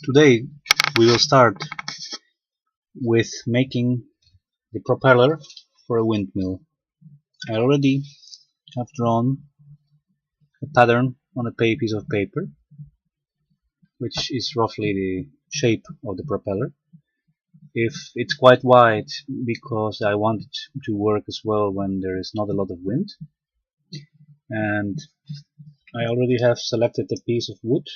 Today we will start with making the propeller for a windmill. I already have drawn a pattern on a piece of paper, which is roughly the shape of the propeller. If it's quite wide, because I want it to work as well when there is not a lot of wind. And I already have selected a piece of wood,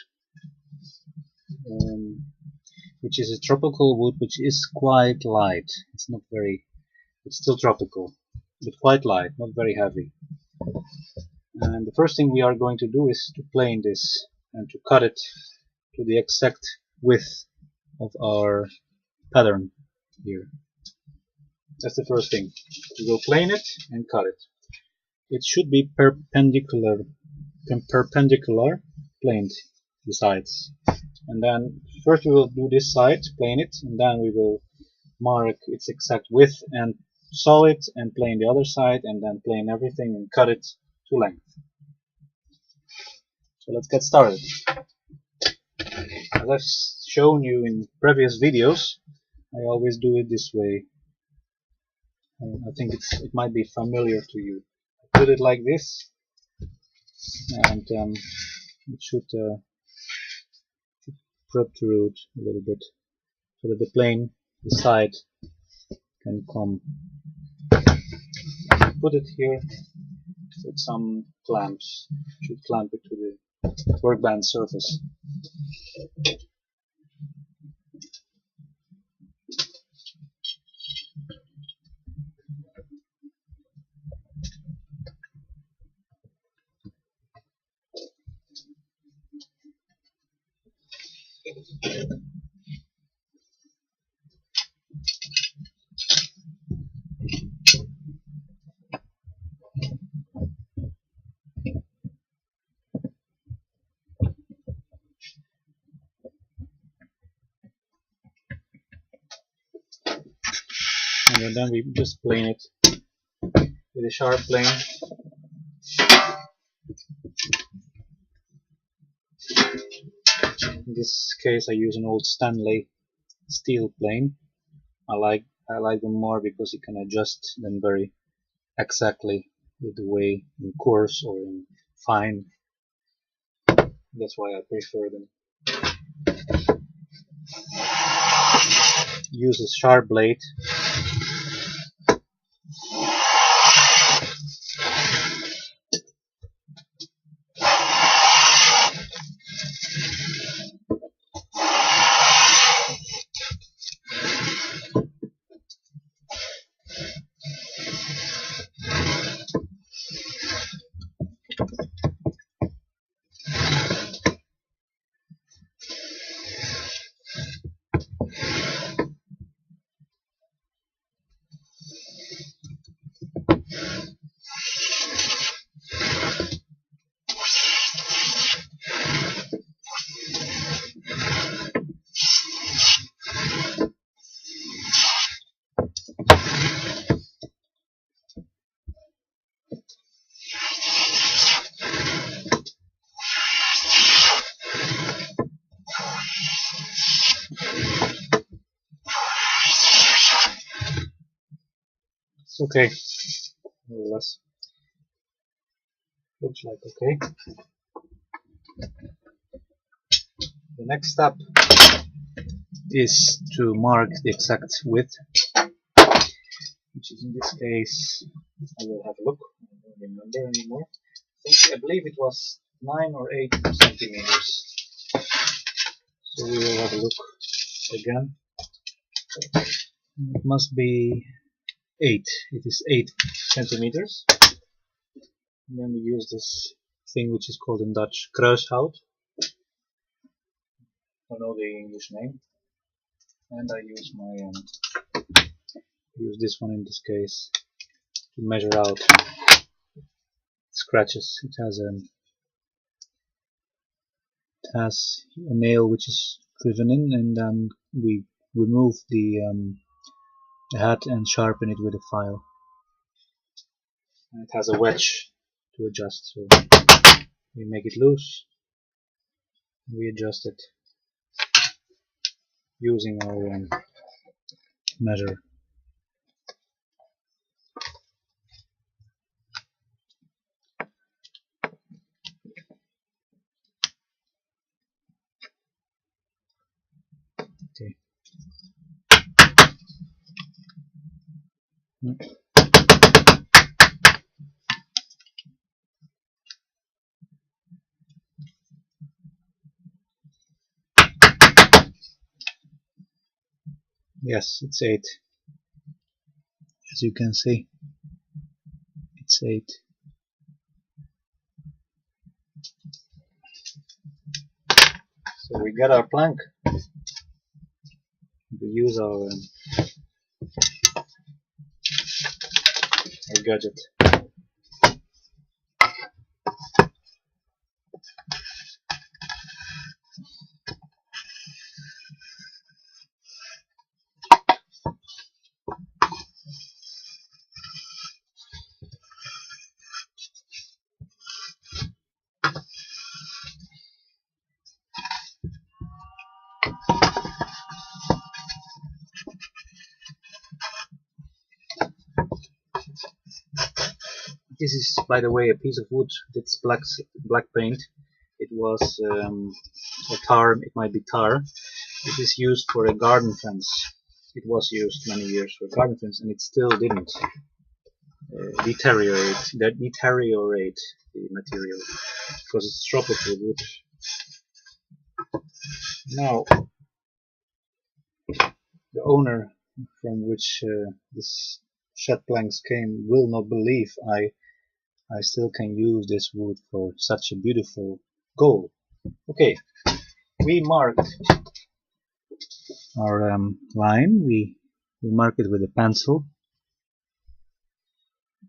which is a tropical wood, which is quite light. It's still tropical, but quite light, not very heavy. And the first thing we are going to do is to plane this and to cut it to the exact width of our pattern here. That's the first thing. We will plane it and cut it. It should be perpendicular planed, the sides. And then first we will do this side, plane it, and then we will mark its exact width and saw it and plane the other side, and then plane everything and cut it to length. So let's get started. As I've shown you in previous videos, I always do it this way. I think it might be familiar to you. I put it like this, and it should protrude a little bit so that the side can come. Put it here with some clamps. Should clamp it to the workbench surface. And then we just plane it with a sharp plane. In this case I use an old Stanley steel plane. I like them more because you can adjust them very exactly with the way in coarse or in fine. That's why I prefer them. Use a sharp blade. It's okay, more or less. Looks like okay. The next step is to mark the exact width, which is in this case, I will have a look, I don't remember anymore. I believe it was 9 or 8 centimeters. So we will have a look again. It must be 8. It is 8 centimeters. And then we use this thing which is called in Dutch kruishout. I don't know the English name. And I use this one in this case to measure out scratches. It has a nail which is driven in, and then we remove the head and sharpen it with a file. And it has a wedge to adjust, so we make it loose, we adjust it, using our measure. Okay. Yes, it's 8. As you can see, it's 8. So we got our plank. We use our gadget. This is, by the way, a piece of wood that's black paint. It was a tar. It might be tar. It is used for a garden fence. It was used many years for a garden fence, and it still didn't deteriorate the material because it's tropical wood. Now, the owner from which this shed planks came will not believe I still can use this wood for such a beautiful goal. Okay, we marked our line. We mark it with a pencil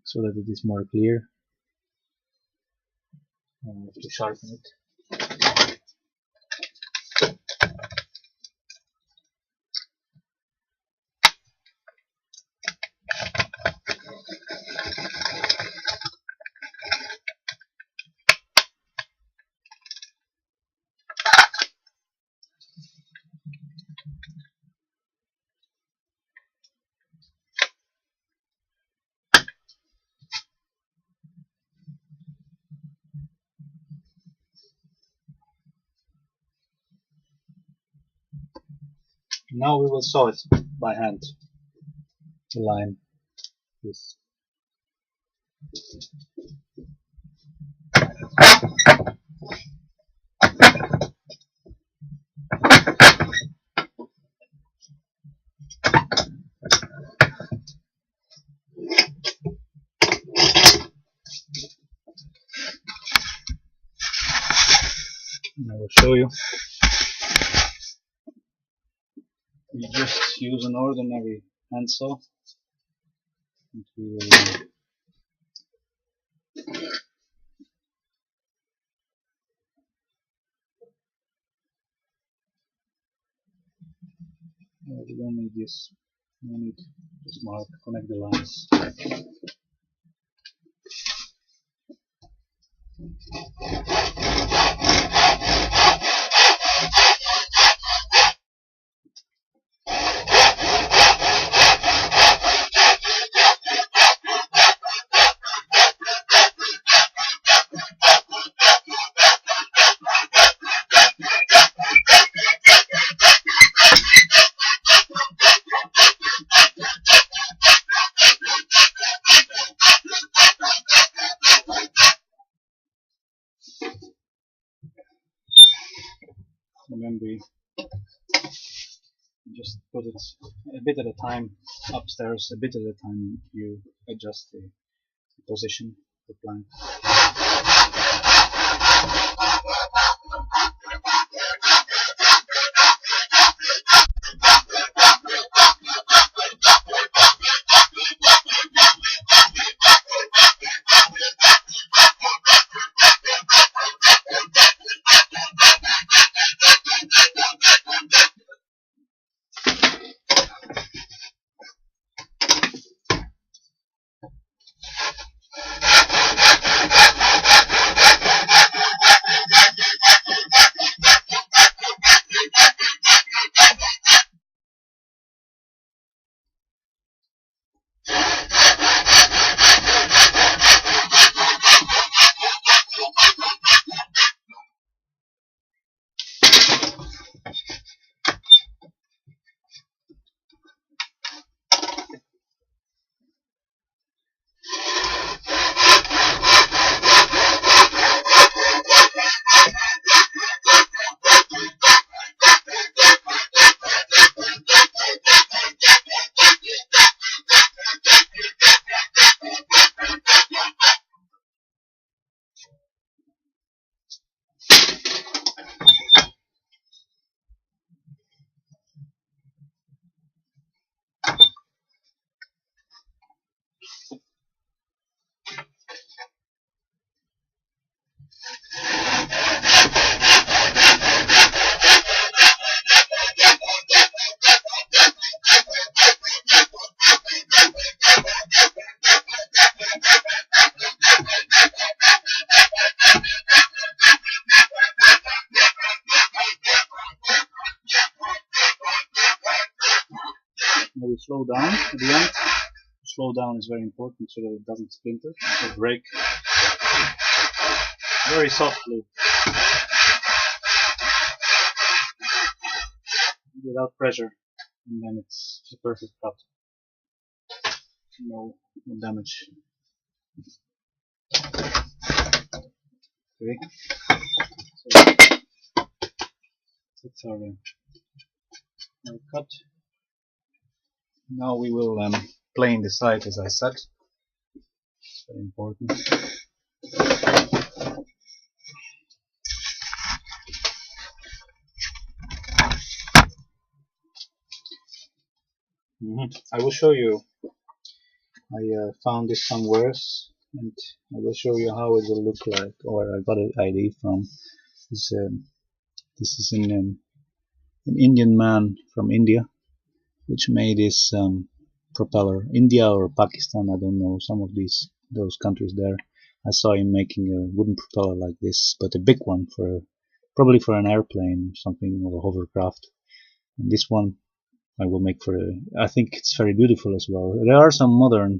so that it is more clear. I have to sharpen it. Now we will saw it by hand. The line is I will show you. We just use an ordinary handsaw. And we will we don't need this. We need just mark, connect the lines. And then we just put it a bit at a time upstairs, a bit at a time. You adjust the position of the plank. Now we slow down at the end. Slow down is very important so that it doesn't splinter or break. Very softly, without pressure, and then it's a perfect cut. No damage. Okay, so that's our cut. Now we will plane the side, as I said. It's very important. I will show you. I found this somewhere, and I will show you how it will look like, or I got an idea from. This is an Indian man from India, which made this propeller. India or Pakistan, I don't know, some of those countries there. I saw him making a wooden propeller like this, but a big one, probably for an airplane, something, or a hovercraft. And this one I will make I think it's very beautiful as well. There are some modern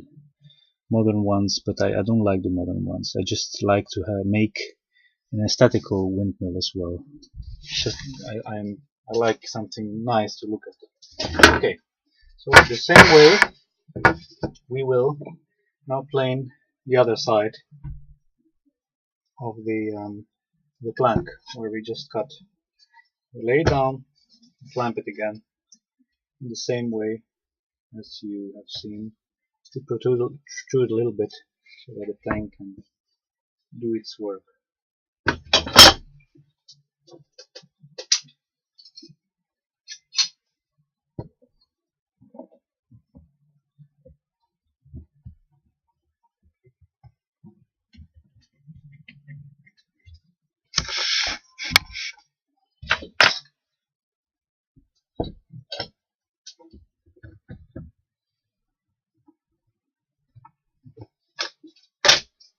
ones, but I don't like the modern ones. I just like to make an aesthetical windmill as well. Just, I like something nice to look at. Okay, so the same way we will now plane the other side of the plank where we just cut. We lay it down, clamp it again in the same way as you have seen. To protrude it a little bit so that the plank can do its work.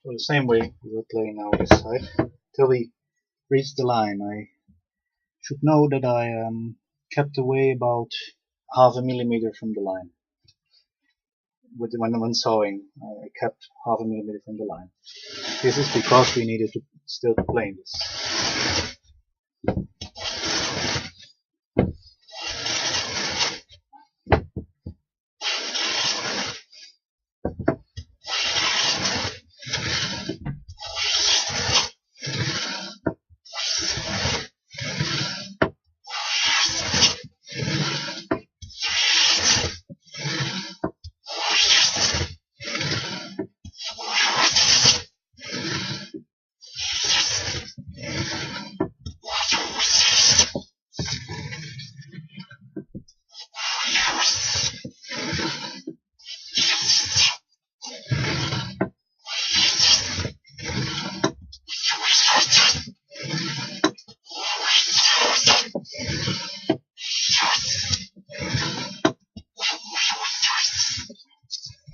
So the same way we will play now this side till we reach the line. I should know that I kept away about half a millimeter from the line. When sewing, I kept half a millimeter from the line. This is because we needed to still plane this.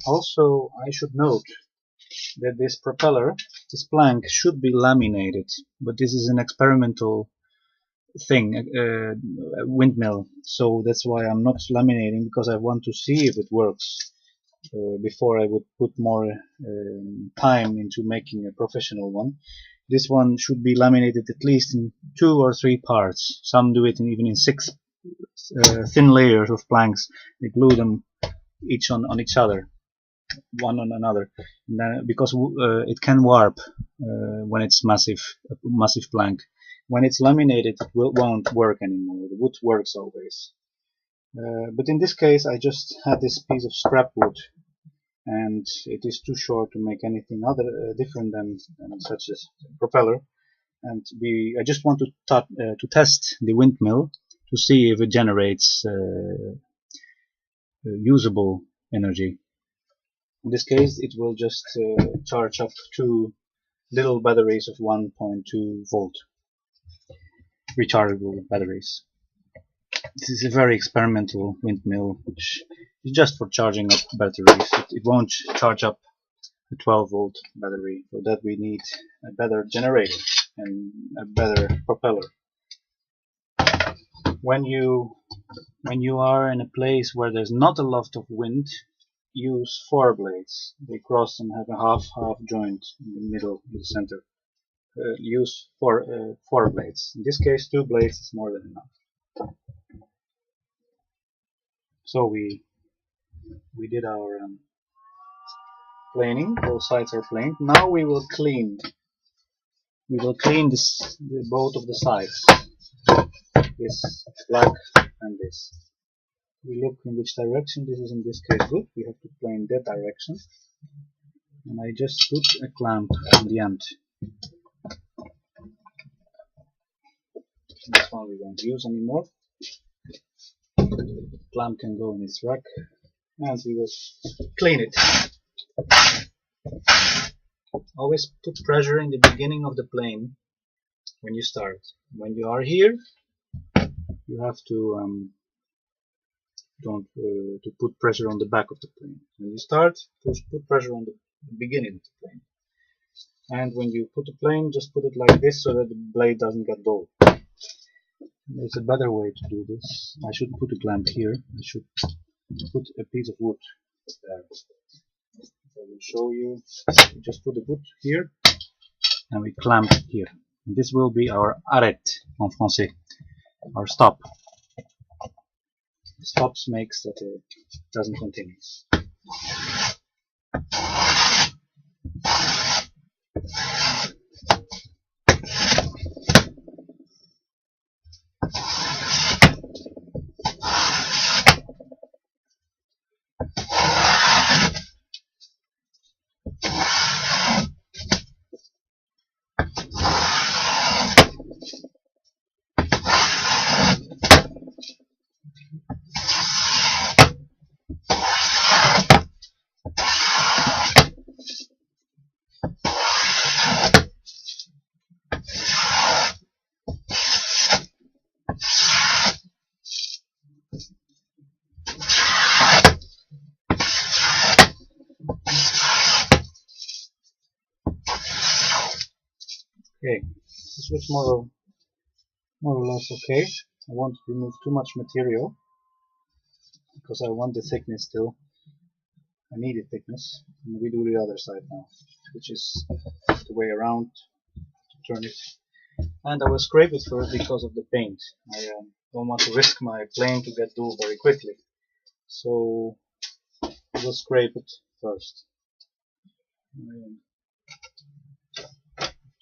Also, I should note that this propeller, this plank, should be laminated, but this is an experimental thing, windmill, so that's why I'm not laminating, because I want to see if it works before I would put more time into making a professional one. This one should be laminated at least in 2 or 3 parts. Some do it even in 6 thin layers of planks. They glue them each on each other, one on another, and then, because it can warp when it's a massive plank. When it's laminated, it won't work anymore. The wood works always. But in this case, I just had this piece of scrap wood, and it is too short to make anything other different than such as propeller. And I just want to test the windmill to see if it generates usable energy. In this case, it will just charge up 2 little batteries of 1.2 volt rechargeable batteries. This is a very experimental windmill, which is just for charging up batteries. It won't charge up a 12 volt battery. For that we need a better generator and a better propeller. When you When you are in a place where there's not a lot of wind, use 4 blades. They cross and have a half joint in the middle, in the center. Use 4 blades. In this case, 2 blades is more than enough. So we did our planing. Both sides are planed. Now we will clean. We will clean both of the sides. This black and this. We look in which direction. This is in this case good. We have to plane that direction. And I just put a clamp on the end. This one we won't use anymore. The clamp can go in its rack, and we will clean it. Always put pressure in the beginning of the plane when you start. When you are here, you have to to put pressure on the back of the plane. When you start, put pressure on the beginning of the plane. And when you put the plane, just put it like this so that the blade doesn't get dull. There's a better way to do this. I should put a clamp here. I should put a piece of wood there. I will show you. We just put the wood here and we clamp it here. And this will be our arrête en français, our stop. The stops makes that it doesn't continue. Okay, this looks more or less okay. I won't remove too much material because I want the thickness still. I need a thickness, and we do the other side now, which is the way around to turn it. And I will scrape it first because of the paint. I don't want to risk my plane to get dull very quickly, so I will scrape it first.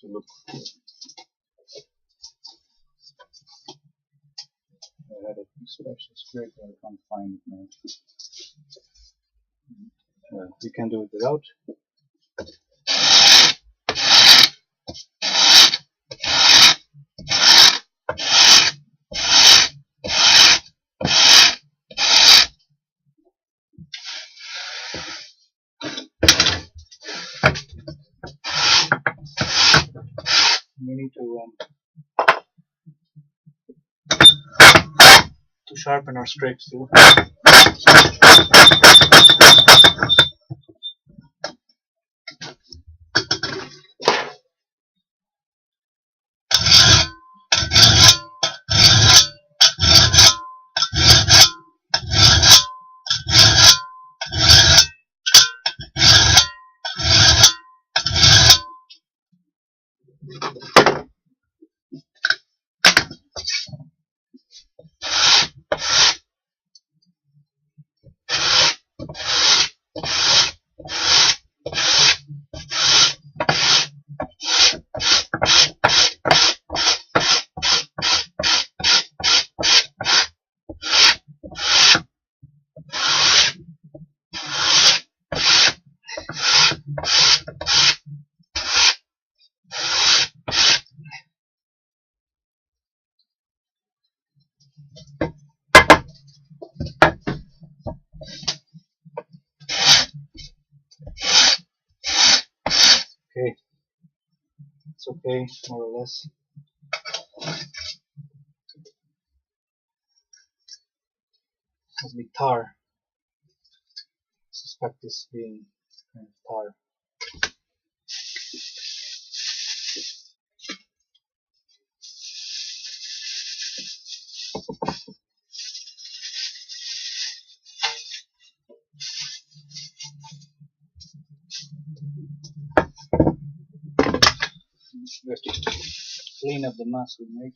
To look. I had a special scraper, I can't find it now. Well, you can do it without. We need to sharpen our scrapes too. Okay, it's okay, more or less. Must be tar. I suspect this being kind of tar. We have to clean up the mess we made.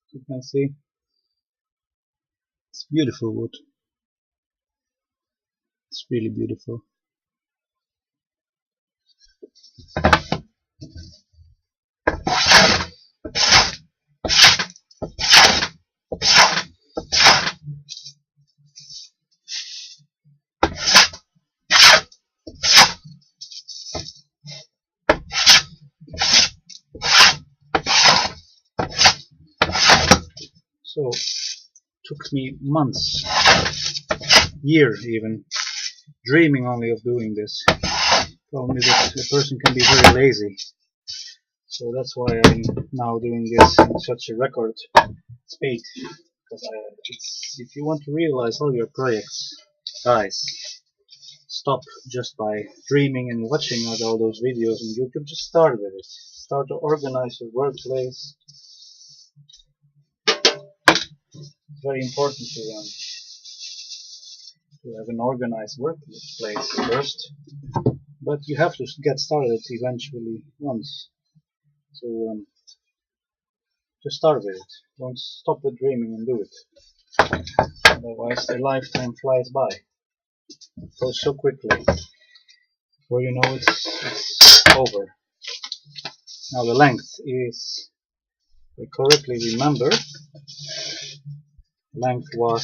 You can see it's beautiful wood. It's really beautiful. So took me months, years even, dreaming only of doing this. Problem is that a person can be very lazy. So that's why I'm now doing this in such a record speed. Because if you want to realize all your projects, guys, stop just by dreaming and watching all those videos on YouTube. Just start with it. Start to organize your workplace. It's very important to have an organized workplace first. But you have to get started eventually once. So just start with it. Don't stop with dreaming and do it. Otherwise, a lifetime flies by. It goes so quickly. Before you know it's over. Now the length is, if I correctly remember, length was,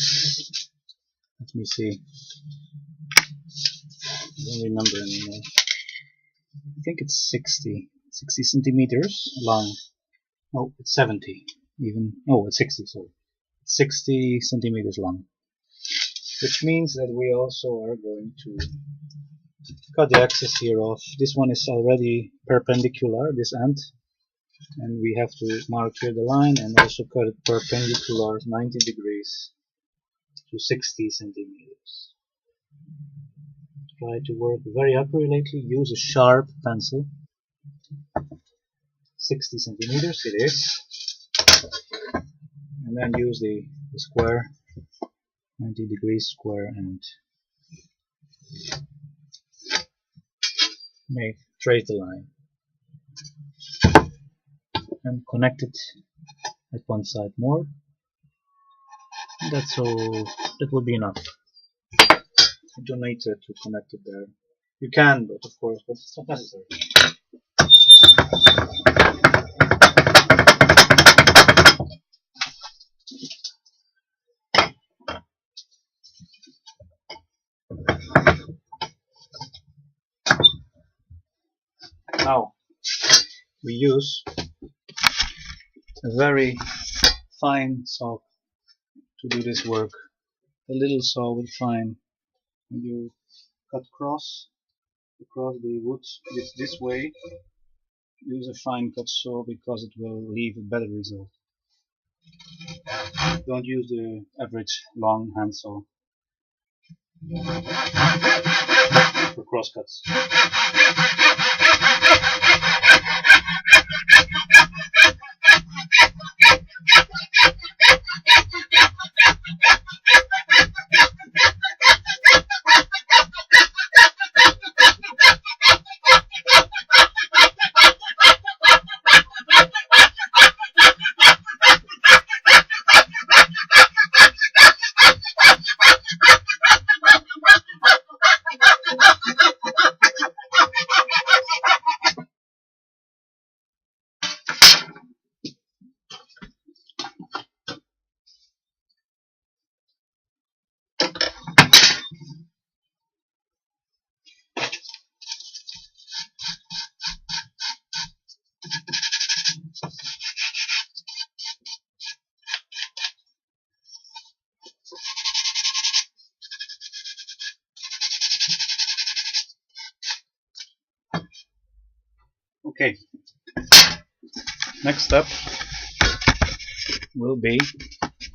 let me see, I don't remember anymore. I think it's 60 centimeters long. No, it's 70 even. No, it's 60, sorry. 60 centimeters long. Which means that we also are going to cut the axis here off. This one is already perpendicular, this end. And we have to mark here the line and also cut it perpendicular 90 degrees to 60 centimeters. Try to work very accurately. Use a sharp pencil. 60 centimeters it is. And then use the square, 90 degrees square, and trace the line. And connect it at one side more. That's all. That will be enough. You don't need to connect it there. You can, but of course, but it's not necessary. Now we use a very fine saw to do this work. A little saw with fine. And you cut across the wood this way. Use a fine cut saw because it will leave a better result. Don't use the average long hand saw for cross cuts. Okay, next step will be,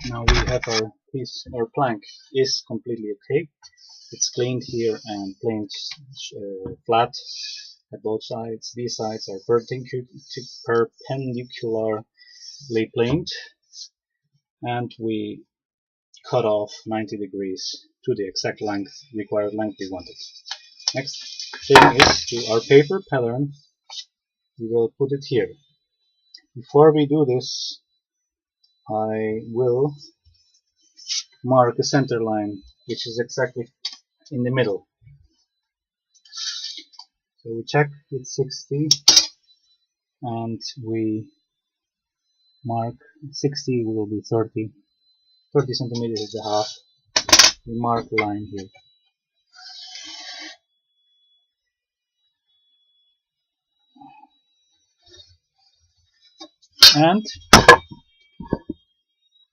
now we have our piece, our plank is completely okay. It's cleaned here and planed flat at both sides. These sides are perpendicularly planed, and we cut off 90 degrees to the exact length, required length we wanted. Next thing is to our paper pattern. We will put it here. Before we do this, I will mark a center line which is exactly in the middle. So we check with 60 and we mark 60 will be 30 centimeters is the half. We mark the line here. And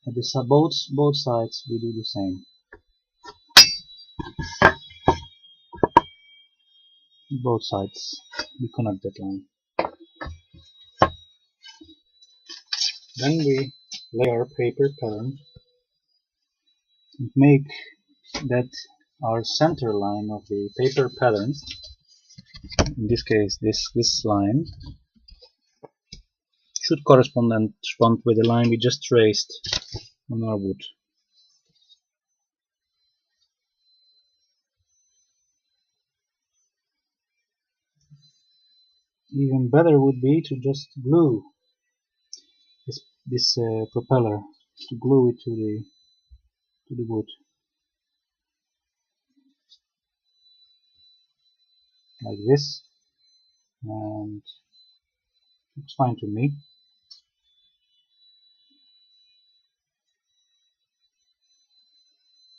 at both sides we do the same. Both sides we connect that line. Then we lay our paper pattern and make that our center line of the paper pattern, in this case this line, should correspond with the line we just traced on our wood. Even better would be to just glue this propeller, to glue it to the wood, like this, and looks fine to me.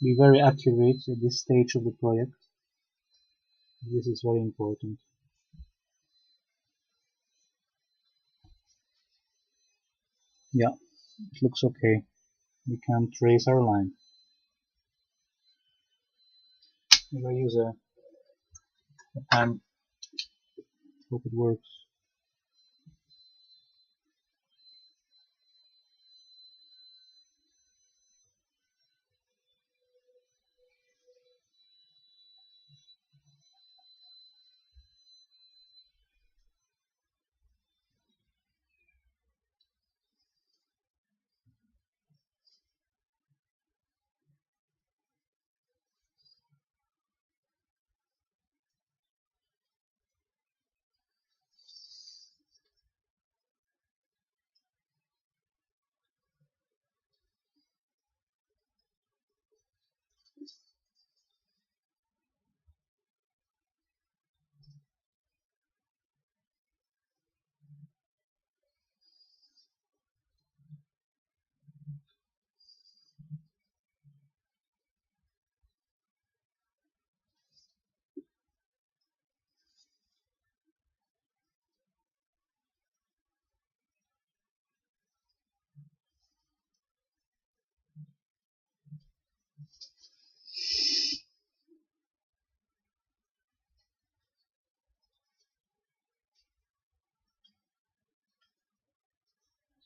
Be very accurate at this stage of the project. This is very important. Yeah, it looks okay. We can trace our line. If I use a pen, hope it works.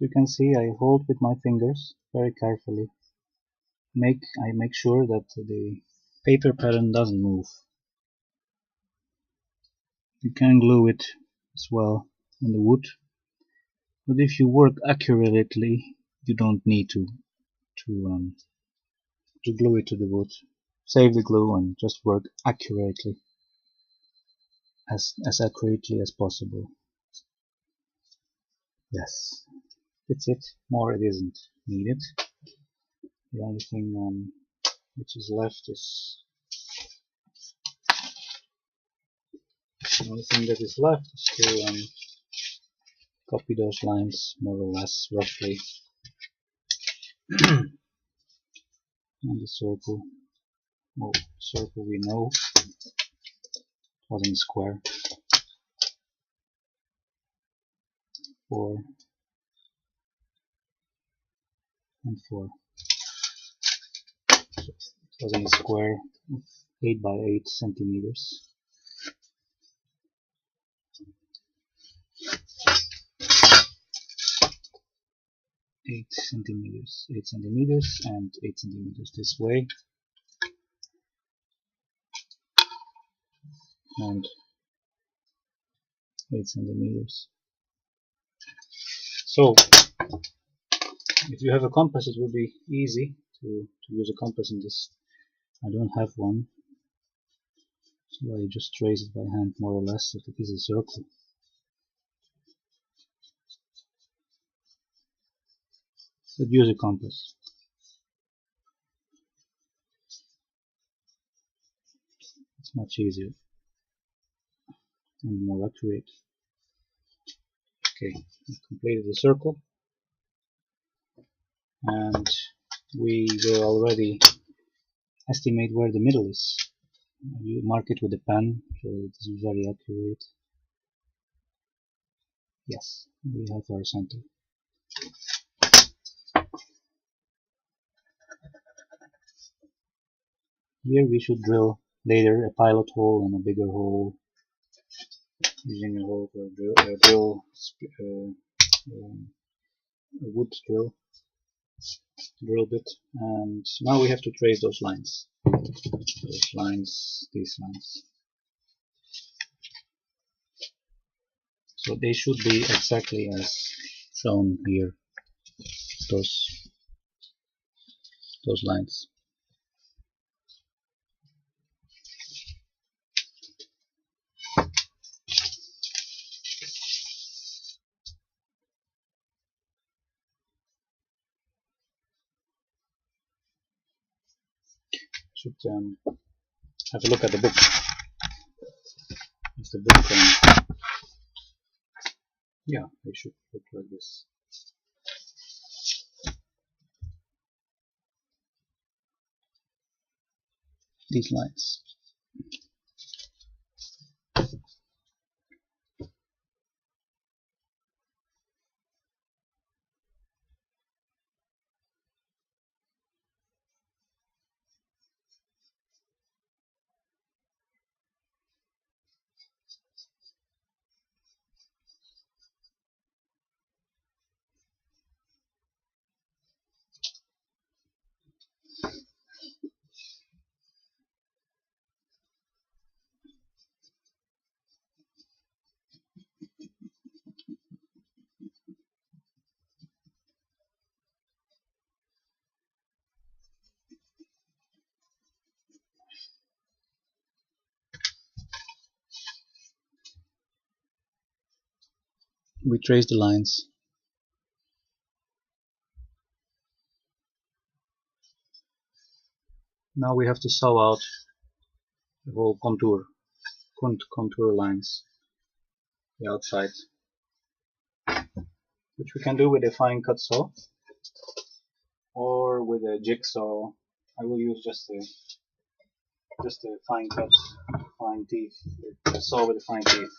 As you can see, I hold with my fingers very carefully. I make sure that the paper pattern doesn't move. You can glue it as well on the wood, but if you work accurately, you don't need to glue it to the wood. Save the glue and just work accurately, as accurately as possible. Yes, that's it. More it isn't needed. The only thing which is left is the only thing that is left is to copy those lines more or less roughly. And the circle, well, circle we know wasn't square. 4 and 4. So it was in a square of 8 by 8 centimeters. 8 centimeters, 8 centimeters, and 8 centimeters this way, and 8 centimeters. So if you have a compass, it will be easy to use a compass in this. I don't have one, so I just trace it by hand more or less, if it is a circle. But use a compass. It's much easier and more accurate. Okay, we completed the circle, and we will already estimate where the middle is. You mark it with a pen, so it is very accurate. Yes, we have our center. Here we should drill later a pilot hole and a bigger hole, using a hole for a wood drill bit. And now we have to trace those lines. Those lines, these lines. So they should be exactly as shown here. Those lines. Should have a look at the book. It's the book, yeah, they should look like this. These lines. We trace the lines. Now we have to saw out the whole contour lines, the outside, which we can do with a fine cut saw or with a jigsaw. I will use just a fine cut, fine teeth, a saw with a fine teeth.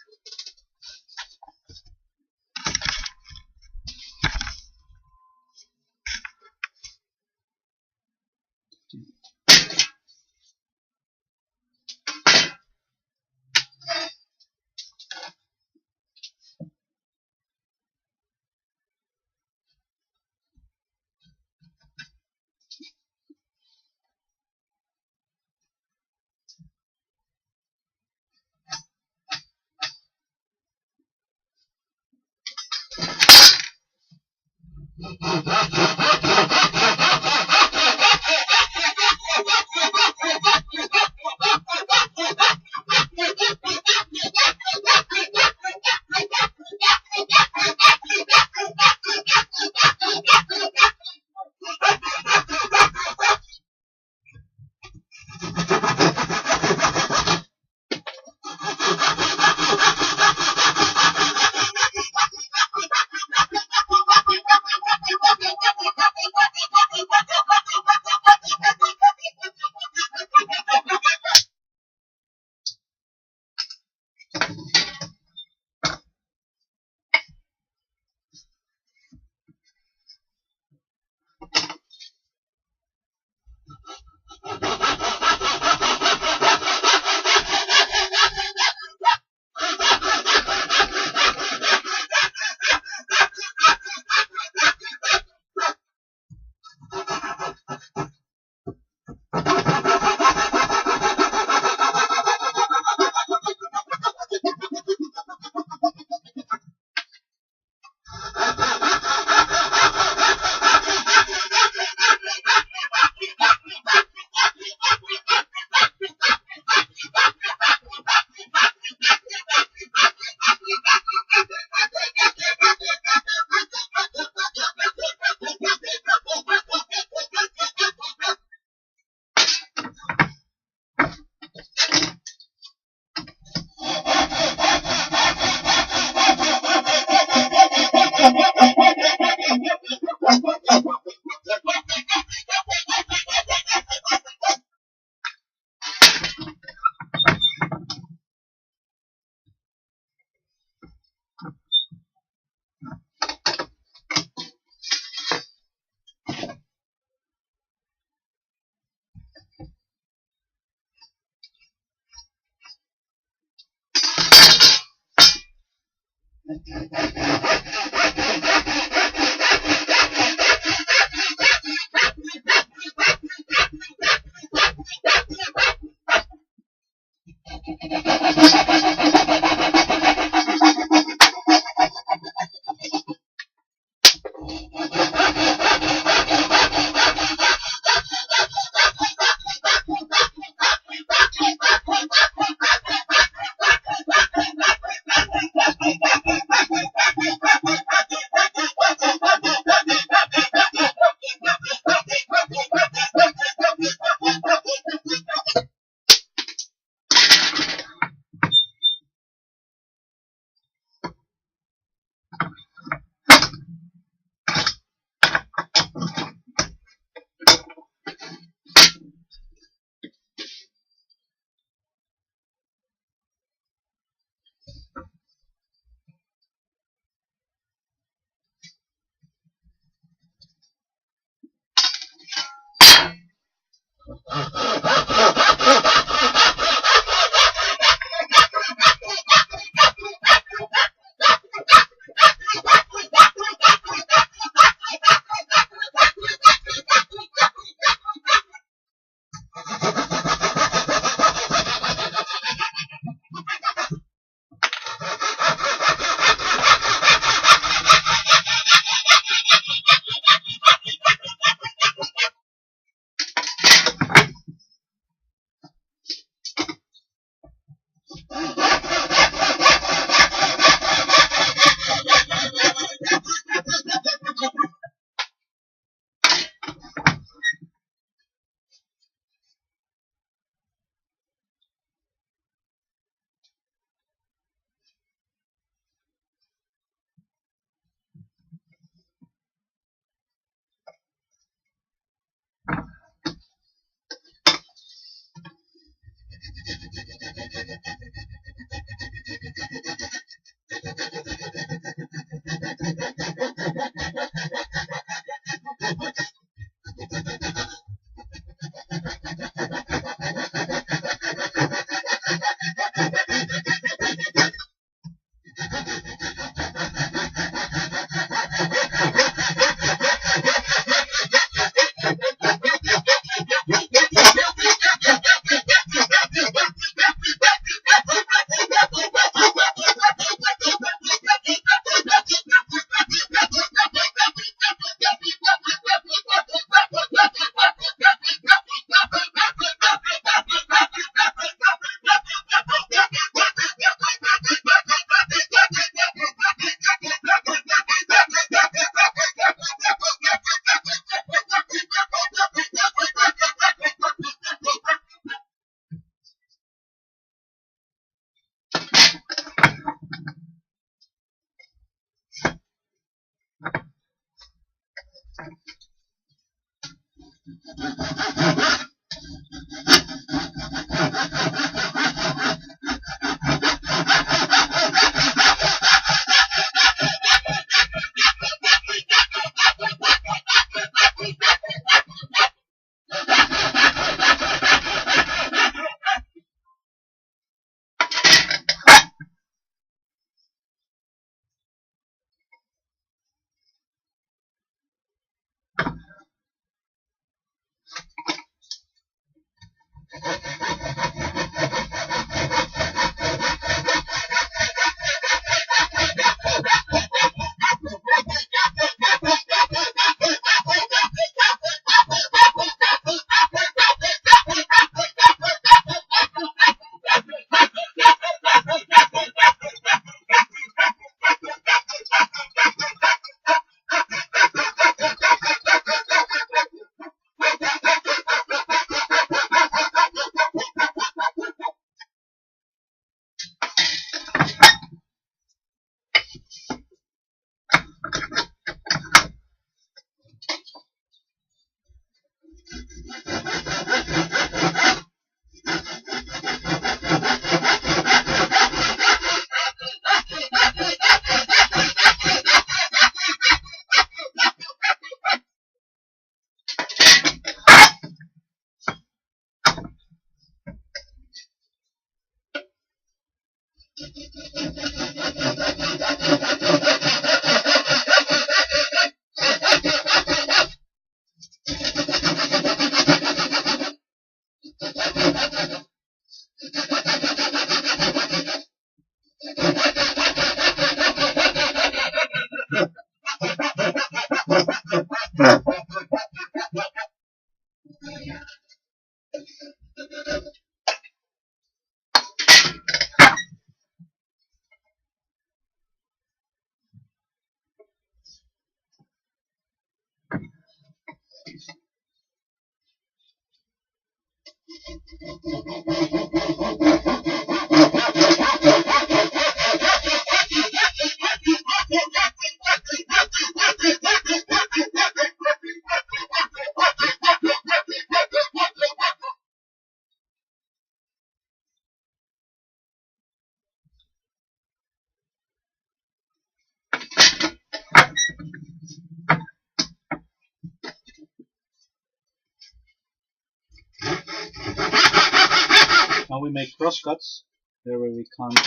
Now we make cross cuts there where we can't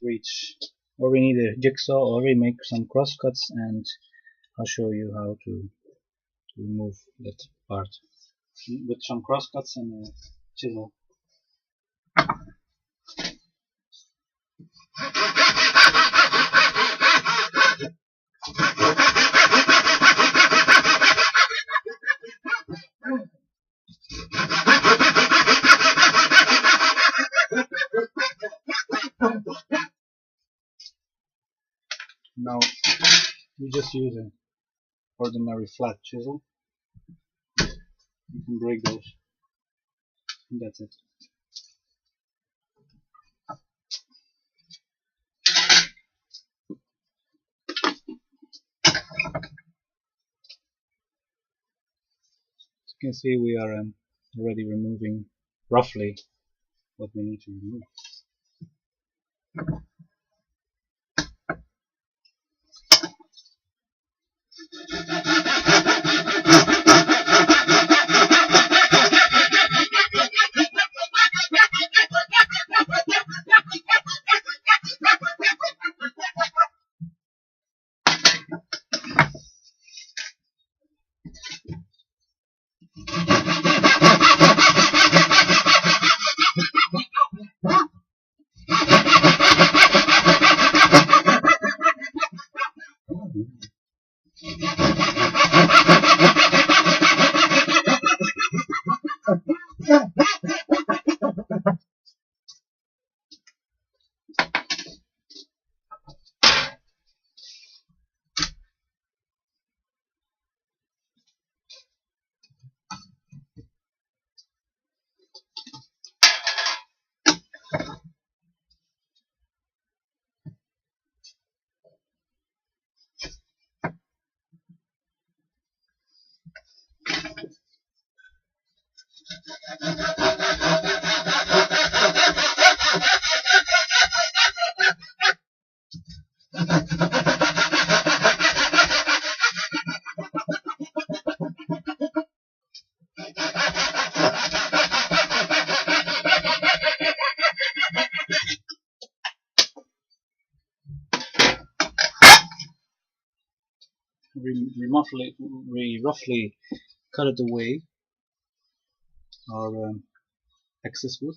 reach, or we need a jigsaw, or we make some cross cuts, and I'll show you how to remove that part with some cross cuts and a chisel. Now we just use an ordinary flat chisel. You can break those, and that's it. As you can see, we are already removing roughly what we need to remove. We roughly cut it away, our excess wood.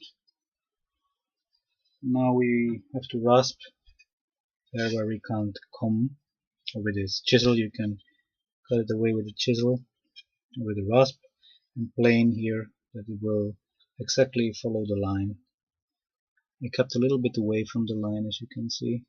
Now we have to rasp there where we can't come, or with this chisel you can cut it away with the chisel or with the rasp, and plane here that it will exactly follow the line. I kept a little bit away from the line, as you can see.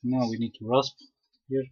Now we need to rasp here.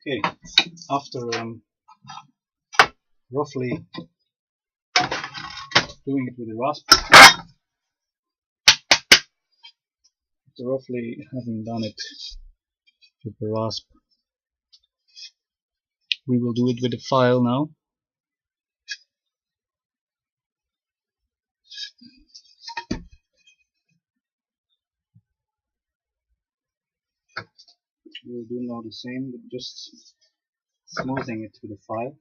Okay, after roughly doing it with the rasp, after roughly having done it with the rasp, we will do it with the file now. We will do now the same, but just smoothing it with the file.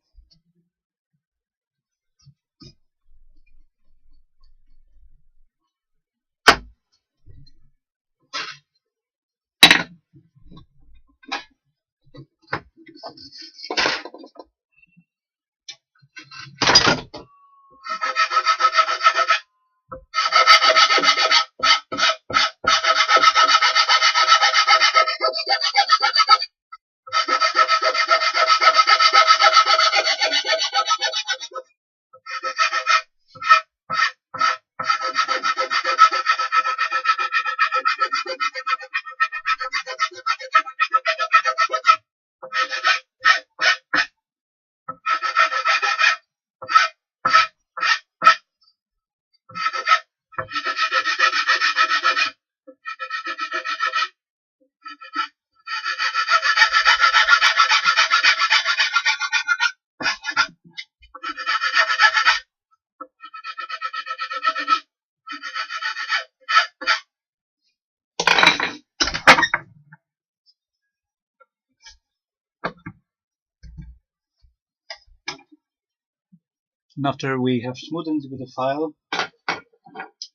And after we have smoothened with the file,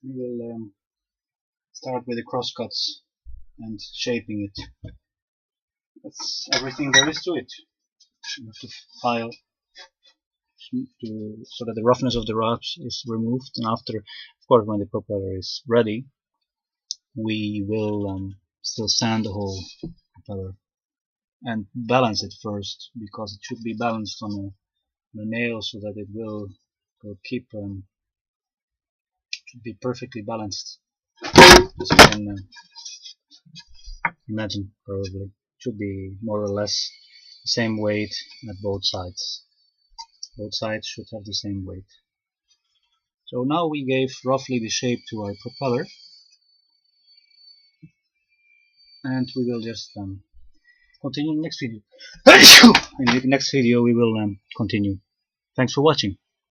we will start with the crosscuts and shaping it. That's everything there is to it. You have to file so that the roughness of the wraps is removed, and after, of course, when the propeller is ready, we will still sand the whole propeller and balance it first, because it should be balanced on a nail so that it will keep should be perfectly balanced, as you can imagine. Probably should be more or less the same weight at both sides. Both sides should have the same weight. So now we gave roughly the shape to our propeller, and we will just continue in the next video. In the next video we will continue. Thanks for watching.